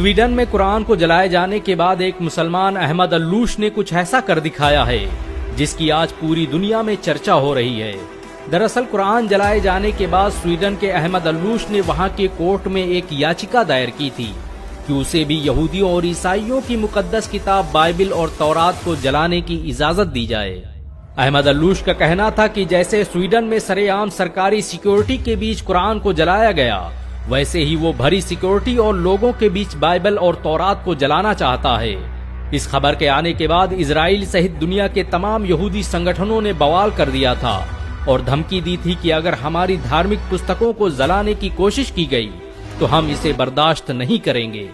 Sweden में कुरान को जलाए जाने के बाद एक मुसलमान अहमद अल्लूश ने कुछ ऐसा कर दिखाया है जिसकी आज पूरी दुनिया में चर्चा हो रही है। दरअसल कुरान जलाए जाने के बाद स्वीडन के अहमद अल्लूश ने वहां के कोर्ट में एक याचिका दायर की थी कि उसे भी यहूदियों और ईसाइयों की मुकद्दस किताब बाइबिल और तौरात को जलाने की इजाजत दी जाए। अहमद अल्लूश का कहना था कि जैसे स्वीडन में सरेआम सरकारी सिक्योरिटी के बीच कुरान को जलाया गया, वैसे ही वो भरी सिक्योरिटी और लोगों के बीच बाइबल और तौरात को जलाना चाहता है। इस खबर के आने के बाद इजराइल सहित दुनिया के तमाम यहूदी संगठनों ने बवाल कर दिया था और धमकी दी थी कि अगर हमारी धार्मिक पुस्तकों को जलाने की कोशिश की गई तो हम इसे बर्दाश्त नहीं करेंगे।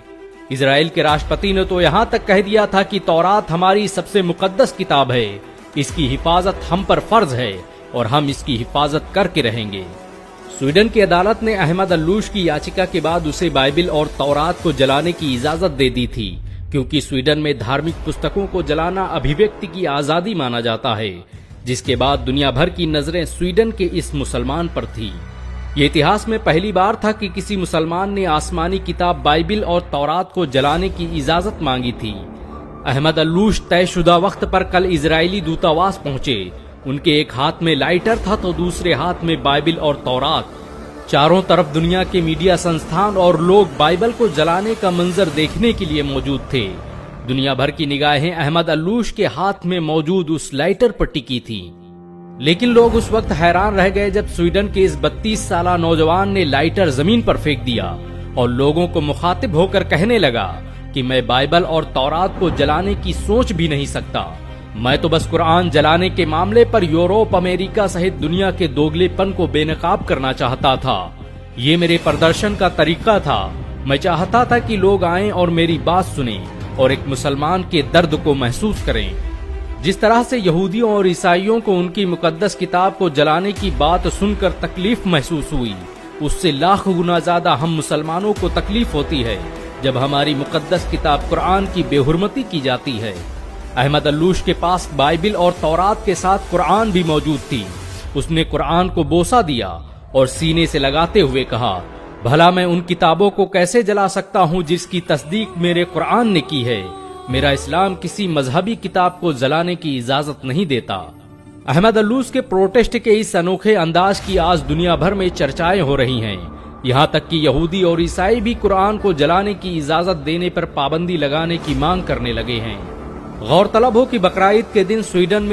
इजराइल के राष्ट्रपति ने तो यहाँ तक कह दिया था कि तौरात हमारी सबसे मुकद्दस किताब है, इसकी हिफाजत हम पर फर्ज है और हम इसकी हिफाजत करके रहेंगे। स्वीडन की अदालत ने अहमद अल्लूश की याचिका के बाद उसे बाइबिल और तौरात को जलाने की इजाजत दे दी थी, क्योंकि स्वीडन में धार्मिक पुस्तकों को जलाना अभिव्यक्ति की आजादी माना जाता है, जिसके बाद दुनिया भर की नजरें स्वीडन के इस मुसलमान पर थी। ये इतिहास में पहली बार था कि किसी मुसलमान ने आसमानी किताब बाइबिल और तौरात को जलाने की इजाजत मांगी थी। अहमद अल्लूश तयशुदा वक्त पर कल इजरायली दूतावास पहुंचे। उनके एक हाथ में लाइटर था तो दूसरे हाथ में बाइबिल और तौरात। चारों तरफ दुनिया के मीडिया संस्थान और लोग बाइबल को जलाने का मंजर देखने के लिए मौजूद थे। दुनिया भर की निगाहें अहमद अल्लूश के हाथ में मौजूद उस लाइटर पर टिकी थी। लेकिन लोग उस वक्त हैरान रह गए जब स्वीडन के इस 32 साला नौजवान ने लाइटर जमीन पर फेंक दिया और लोगों को मुखातिब होकर कहने लगा कि मैं बाइबल और तौरात को जलाने की सोच भी नहीं सकता। मैं तो बस कुरान जलाने के मामले पर यूरोप, अमेरिका सहित दुनिया के दोगलेपन को बेनकाब करना चाहता था। ये मेरे प्रदर्शन का तरीका था। मैं चाहता था कि लोग आएं और मेरी बात सुनें और एक मुसलमान के दर्द को महसूस करें। जिस तरह से यहूदियों और ईसाइयों को उनकी मुकद्दस किताब को जलाने की बात सुनकर तकलीफ महसूस हुई, उससे लाख गुना ज्यादा हम मुसलमानों को तकलीफ होती है जब हमारी मुकद्दस किताब कुरान की बेहुरमती की जाती है। अहमद अल्लूश के पास बाइबिल और तौरात के साथ कुरान भी मौजूद थी। उसने कुरान को बोसा दिया और सीने से लगाते हुए कहा, भला मैं उन किताबों को कैसे जला सकता हूँ जिसकी तस्दीक मेरे कुरान ने की है। मेरा इस्लाम किसी मजहबी किताब को जलाने की इजाजत नहीं देता। अहमद अल्लूश के प्रोटेस्ट के इस अनोखे अंदाज की आज दुनिया भर में चर्चाएं हो रही हैं। यहाँ तक कि यहूदी और ईसाई भी कुरान को जलाने की इजाजत देने पर पाबंदी लगाने की मांग करने लगे हैं। गौरतलब हो कि बकरा ईद के दिन स्वीडन में